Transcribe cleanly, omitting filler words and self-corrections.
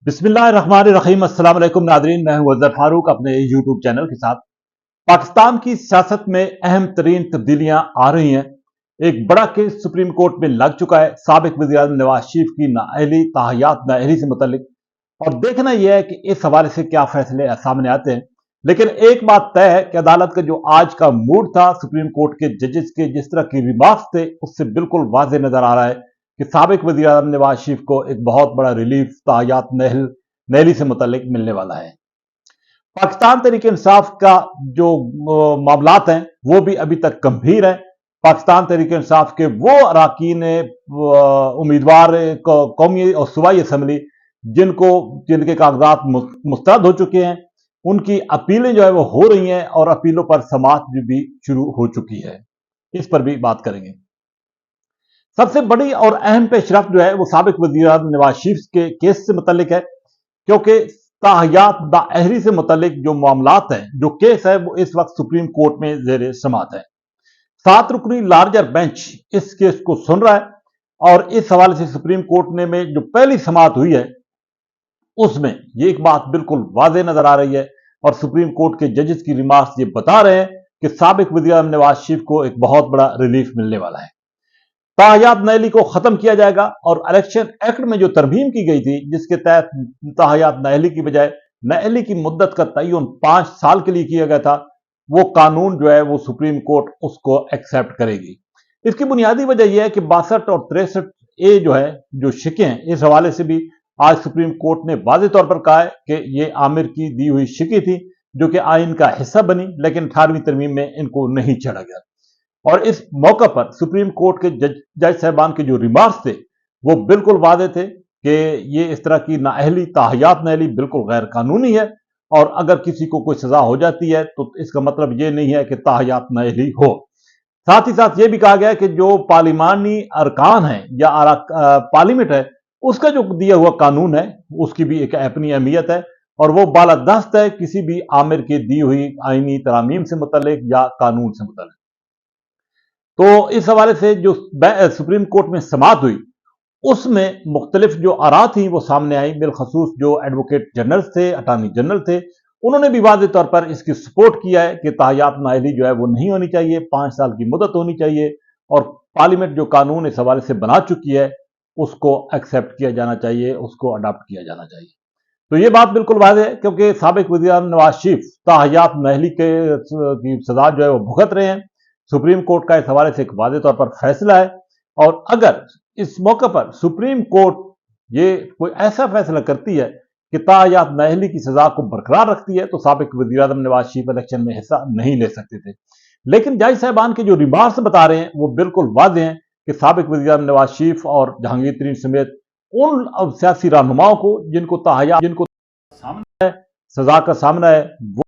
बिस्मिल्लाहिर्रहमानिर्रहीम। अस्सलाम वालेकुम नादरीन, मैं हूं अजहर फारूक अपने यूट्यूब चैनल के साथ। पाकिस्तान की सियासत में अहम तरीन तब्दीलियां आ रही हैं। एक बड़ा केस सुप्रीम कोर्ट में लग चुका है साबिक वज़ीर-ए-आज़म नवाज शरीफ की नाअहली ताहयात नाअहली से मुतल्लिक, और देखना यह है कि इस हवाले से क्या फैसले सामने आते हैं। लेकिन एक बात तय है कि अदालत का जो आज का मूड था सुप्रीम कोर्ट के जजेस के जिस तरह की रिमार्क्स थे उससे बिल्कुल वाज़ेह नजर आ रहा है कि साबिक वज़ीर-ए-आज़म नवाज शरीफ को एक बहुत बड़ा रिलीफ ताहयात नाअहली से मुतल्लिक मिलने वाला है। पाकिस्तान तहरीक इंसाफ का जो मामलात हैं वो भी अभी तक गंभीर हैं। पाकिस्तान तहरीक इंसाफ के वो अरकान उम्मीदवार कौमी और सूबाई असम्बली जिनके कागजात मुस्तरद हो चुके हैं, उनकी अपीलें जो है वो हो रही हैं और अपीलों पर समाअत भी शुरू हो चुकी है। इस पर भी बात करेंगे। सबसे बड़ी और अहम पेशरफ्त जो है वो साबिक वज़ीर-ए-आज़म नवाज शरीफ के केस से मुतल्लिक है, क्योंकि ताहयात नाअहली से मुतल्लिक जो मामलात हैं, जो केस है वो इस वक्त सुप्रीम कोर्ट में ज़ेर समाअत है। 7 रुकनी लार्जर बेंच इस केस को सुन रहा है और इस हवाले से सुप्रीम कोर्ट में जो पहली समाअत हुई है उसमें ये एक बात बिल्कुल वाज़ेह नजर आ रही है और सुप्रीम कोर्ट के जजेस की रिमार्क्स ये बता रहे हैं कि साबिक वज़ीर-ए-आज़म नवाज शरीफ को एक बहुत बड़ा रिलीफ मिलने वाला है। ताहयात नाअहली को खत्म किया जाएगा और इलेक्शन एक्ट में जो तरमीम की गई थी जिसके तहत ताहयात नाअहली की बजाय नाअहली की मुद्दत का तयन 5 साल के लिए किया गया था, वो कानून जो है वो सुप्रीम कोर्ट उसको एक्सेप्ट करेगी। इसकी बुनियादी वजह यह है कि 62 और 63 ए जो है जो शिकें हैं, इस हवाले से भी आज सुप्रीम कोर्ट ने वाज़ेह तौर पर कहा है कि ये आमिर की दी हुई शिकी थी जो कि आइन का हिस्सा बनी, लेकिन 18वीं तरमीम में इनको नहीं चढ़ा गया। और इस मौका पर सुप्रीम कोर्ट के जज साहबान के जो रिमार्क्स थे वो बिल्कुल वादे थे कि ये इस तरह की नाअहली ताहयात नाअहली बिल्कुल गैर कानूनी है और अगर किसी को कोई सजा हो जाती है तो इसका मतलब ये नहीं है कि ताहयात नाअहली हो। साथ ही साथ ये भी कहा गया कि जो पार्लिमानी अरकान है या पार्लियामेंट है उसका जो दिया हुआ कानून है उसकी भी एक अपनी अहमियत है और वो बालादस्त है किसी भी आमिर की दी हुई आईनी तरामीम से मुतल्लिक या कानून से मुतल्लिक। तो इस हवाले से जो सुप्रीम कोर्ट में समाअत हुई उसमें मुख्तलिफ जो आरा थी वो सामने आई। बिलखसूस जो एडवोकेट जनरल थे, अटॉर्नी जनरल थे, उन्होंने भी वाज़ेह तौर पर इसकी सपोर्ट किया है कि ताहयात नाअहली जो है वो नहीं होनी चाहिए, 5 साल की मुद्दत होनी चाहिए और पार्लियामेंट जो कानून इस हवाले से बना चुकी है उसको एक्सेप्ट किया जाना चाहिए, उसको अडॉप्ट किया जाना चाहिए। तो ये बात बिल्कुल वाज़ेह है क्योंकि साबिक वज़ीर-ए-आज़म नवाज शरीफ ताहयात नाअहली की सजा जो है वो भुगत रहे हैं। सुप्रीम कोर्ट का इस हवाले से एक वाज़ेह तौर पर फैसला है और अगर इस मौके पर सुप्रीम कोर्ट ये कोई ऐसा फैसला करती है कि ताहयात नाअहली की सजा को बरकरार रखती है तो साबिक वज़ीर-ए-आज़म नवाज शरीफ इलेक्शन में हिस्सा नहीं ले सकते थे। लेकिन जज साहबान के जो रिमार्क्स बता रहे हैं वो बिल्कुल वाज़ेह हैं कि साबिक वज़ीर-ए-आज़म नवाज शरीफ और जहांगीर तरीन समेत उन सियासी रहनुमाओं को जिनको सामना है, सजा का सामना है, वो